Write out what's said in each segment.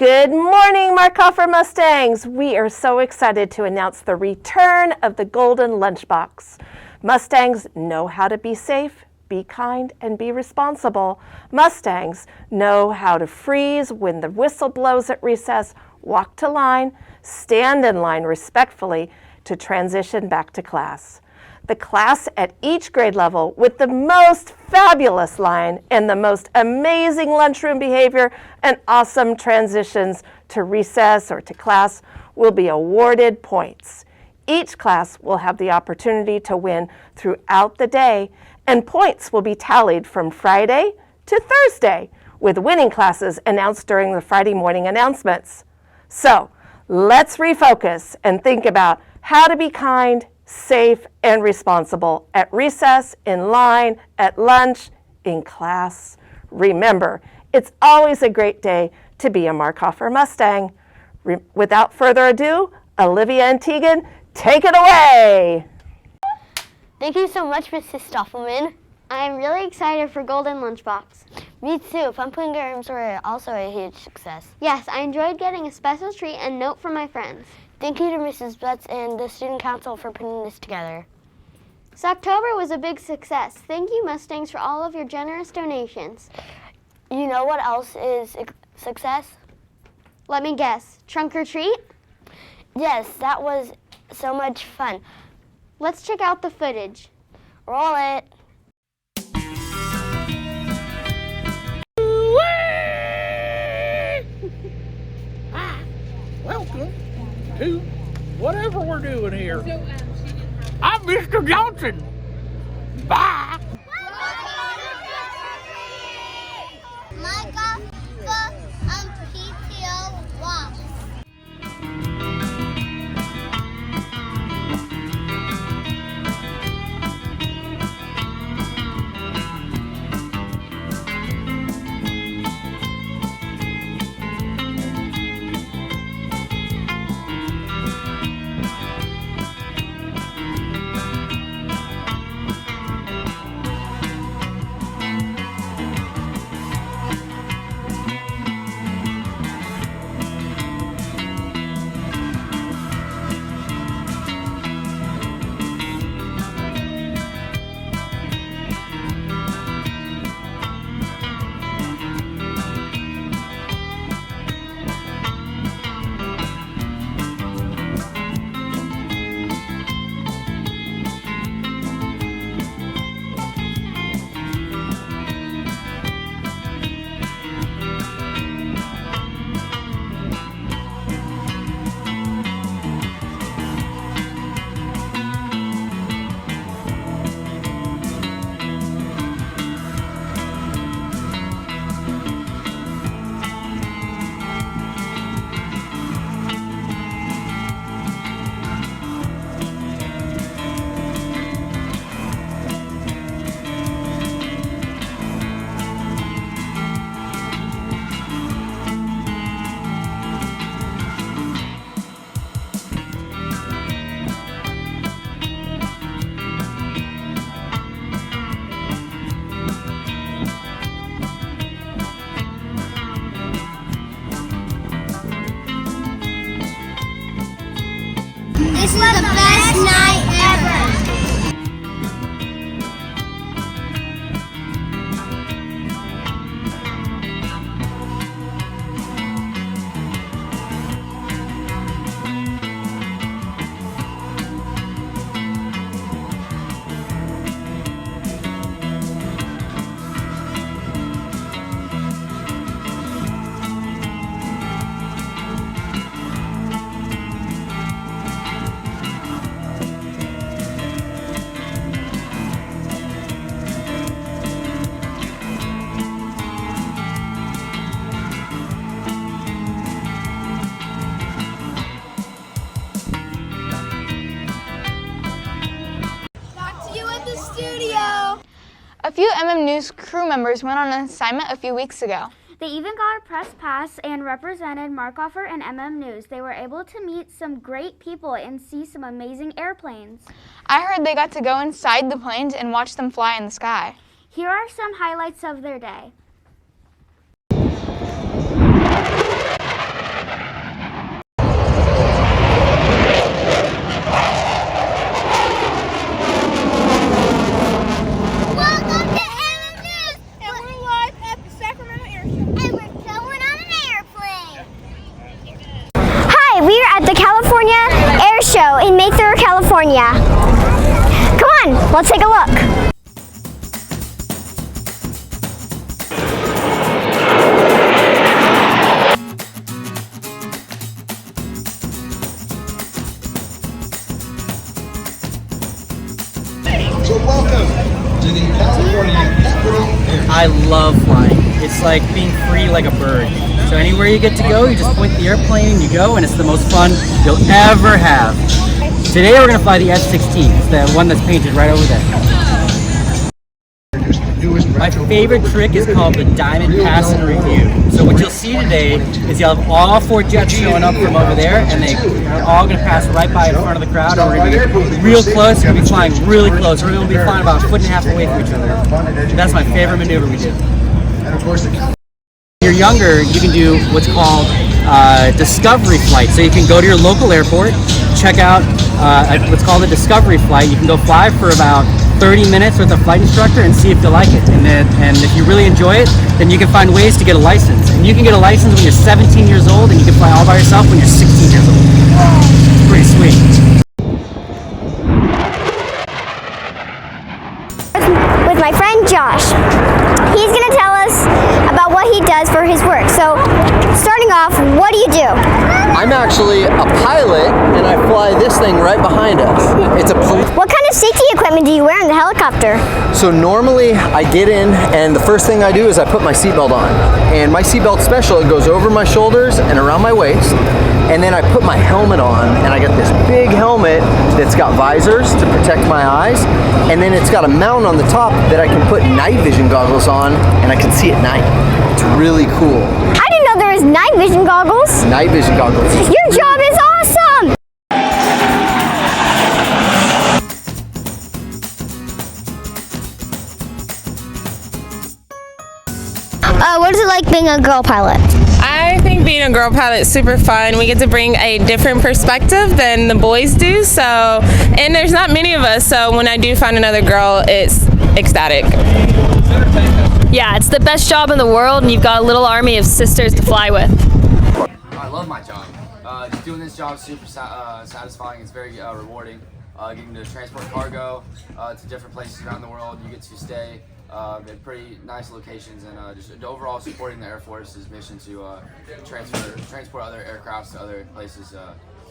Good morning, Markofer Mustangs. We are so excited to announce the return of the Golden Lunchbox. Mustangs know how to be safe, be kind, and be responsible. Mustangs know how to freeze when the whistle blows at recess, walk to line, stand in line respectfully to transition back to class. The class at each grade level with the most fabulous line and the most amazing lunchroom behavior and awesome transitions to recess or to class will be awarded points. Each class will have the opportunity to win throughout the day, and points will be tallied from Friday to Thursday, with winning classes announced during the Friday morning announcements. So let's refocus and think about how to be kind, safe, and responsible at recess, in line, at lunch, in class. Remember, it's always a great day to be a Markofer Mustang. Without further ado, Olivia and Teagan, take it away! Thank you so much, Mrs. Stoppelmann. I'm really excited for Golden Lunchbox. Me too. Fun playing games were also a huge success. Yes, I enjoyed getting a special treat and note from my friends. Thank you to Mrs. Betts and the Student Council for putting this together. Sactober was a big success. Thank you, Mustangs, for all of your generous donations. You know what else is a success? Let me guess. Trunk or treat? Yes, that was so much fun. Let's check out the footage. Roll it. Welcome to whatever we're doing here. I'm Mr. Johnson. Bye. Markofer and PTO walks. This is the best night ever. A few MMNews Crew members went on an assignment a few weeks ago. They even got a press pass and represented Markofer and MMNews. They were able to meet some great people and see some amazing airplanes. I heard they got to go inside the planes and watch them fly in the sky. Here are some highlights of their day. California. Come on, let's take a look. So welcome to the California Capitol Airshow. I love flying. It's like being free like a bird. So anywhere you get to go, you just point the airplane and you go, and it's the most fun you'll ever have. Today we're going to fly the F-16. It's the one that's painted right over there. My favorite trick is called the Diamond Pass and Review. So what you'll see today is you'll have all 4 jets showing up from over there, and they're all going to pass right by in front of the crowd, and we're going to be real close. We're going to be flying really close. We're going to be flying about 1.5 feet away from each other. That's my favorite maneuver we do. When you're younger, you can do what's called discovery flight. So you can go to your local airport, check out what's called a discovery flight. You can go fly for about 30 minutes with a flight instructor and see if you like it. And if you really enjoy it, then you can find ways to get a license. And you can get a license when you're 17 years old, and you can fly all by yourself when you're 16 years old. It's pretty sweet. With my friend Josh. He's going to tell us about what he does for his work. So, starting off, what do you do? I'm actually a pilot, and I fly this thing right behind us. It's a What kind of safety equipment do you wear in the helicopter? So normally I get in, and the first thing I do is I put my seatbelt on. And my seatbelt special, it goes over my shoulders and around my waist. And then I put my helmet on, and I got this big helmet that's got visors to protect my eyes. And then it's got a mount on the top that I can put night vision goggles on, and I can see at night. It's really cool. I didn't know there was night vision goggles. Night vision goggles. Your job is awesome! What is it like being a girl pilot? I think being a girl pilot is super fun. We get to bring a different perspective than the boys do. So, and there's not many of us. So when I do find another girl, it's ecstatic. Yeah, it's the best job in the world, and you've got a little army of sisters to fly with. I love my job. Just doing this job is super satisfying. It's very rewarding. Getting to transport cargo to different places around the world. You get to stay in pretty nice locations, and just overall supporting the Air Force's mission to transport other aircrafts to other places.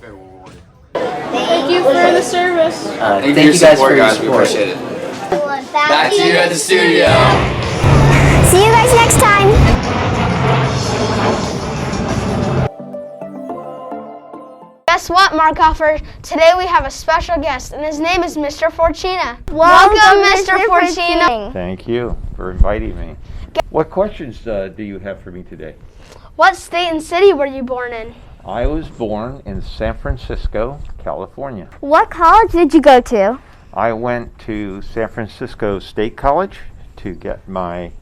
Very rewarding. Thank you for the service. Thank you guys for your support. We appreciate it. Back to you at the studio. See you guys next time. Guess what, Markofer? Today we have a special guest, and his name is Mr. Forcina. Welcome, Mr. Forcina. Thank you for inviting me. What questions do you have for me today? What state and city were you born in? I was born in San Francisco, California. What college did you go to? I went to San Francisco State College to get my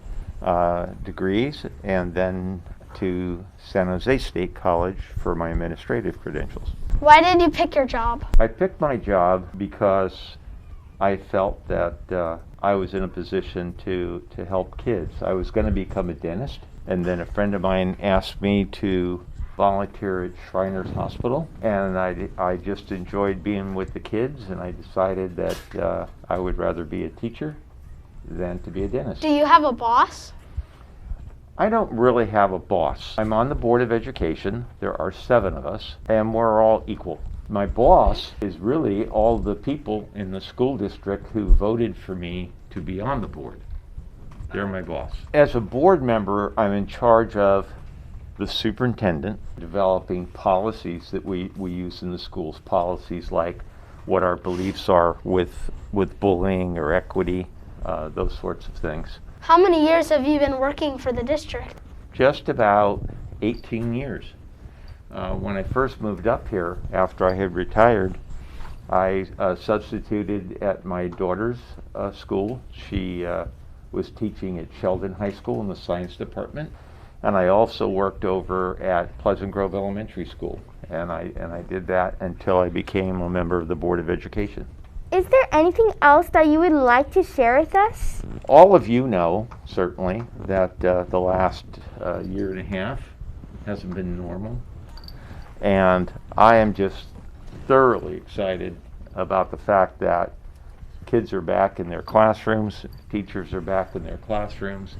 degrees, and then to San Jose State College for my administrative credentials. Why did you pick your job? I picked my job because I felt that I was in a position to help kids. I was going to become a dentist, and then a friend of mine asked me to volunteer at Shriners Hospital, and I just enjoyed being with the kids, and I decided that I would rather be a teacher than to be a dentist. Do you have a boss? I don't really have a boss. I'm on the Board of Education. There are 7 of us, and we're all equal. My boss is really all the people in the school district who voted for me to be on the board. They're my boss. As a board member, I'm in charge of the superintendent, developing policies that we use in the schools. Policies like what our beliefs are with bullying or equity, those sorts of things. How many years have you been working for the district? Just about 18 years. When I first moved up here, after I had retired, I substituted at my daughter's school. She was teaching at Sheldon High School in the science department. And I also worked over at Pleasant Grove Elementary School. And I did that until I became a member of the Board of Education. Is there anything else that you would like to share with us? All of you know, certainly, that the last year and a half hasn't been normal. And I am just thoroughly excited about the fact that kids are back in their classrooms, teachers are back in their classrooms,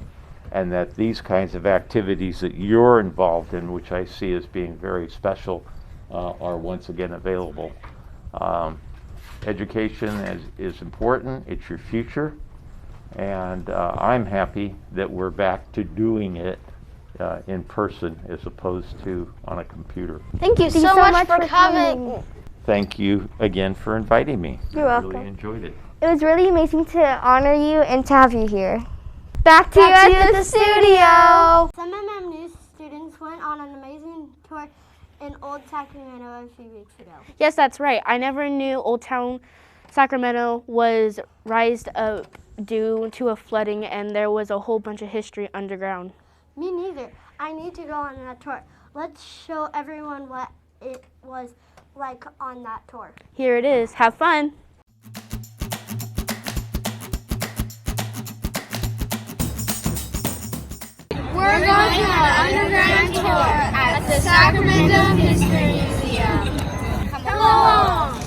and that these kinds of activities that you're involved in, which I see as being very special, are once again available. Education is important, it's your future, and I'm happy that we're back to doing it in person as opposed to on a computer. Thank you so much for coming. Thank you again for inviting me. You're I welcome. really enjoyed it. It was really amazing to honor you and to have you here. Back to you at the studio. Some MMNews students went on an amazing tour in Old Sacramento a few weeks ago. Yes, that's right. I never knew Old Town Sacramento was raised up due to a flooding, and there was a whole bunch of history underground. Me neither. I need to go on that tour. Let's show everyone what it was like on that tour. Here it is. Have fun. We're going on an underground tour at the Sacramento History Museum. Come along!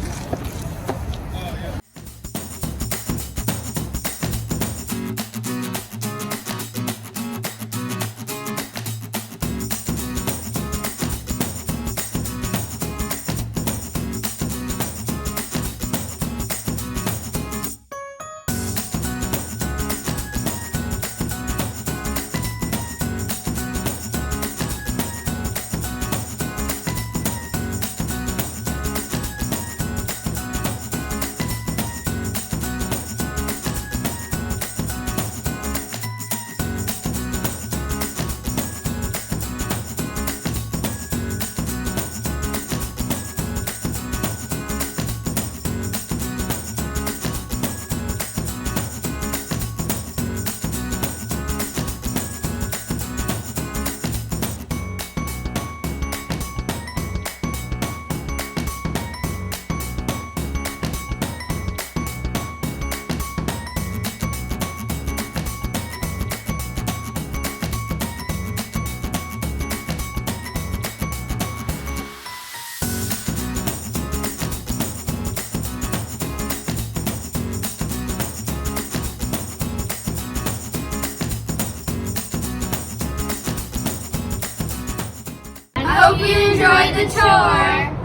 Hope you enjoyed the tour.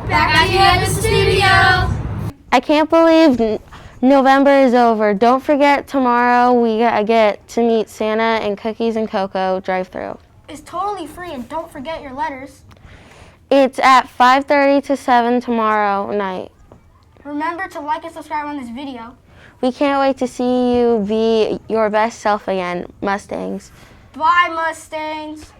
Back to you at the studio. I can't believe November is over. Don't forget tomorrow we get to meet Santa and Cookies and Cocoa drive-thru. It's totally free, and don't forget your letters. It's at 5:30 to 7 tomorrow night. Remember to like and subscribe on this video. We can't wait to see you be your best self again, Mustangs. Bye, Mustangs.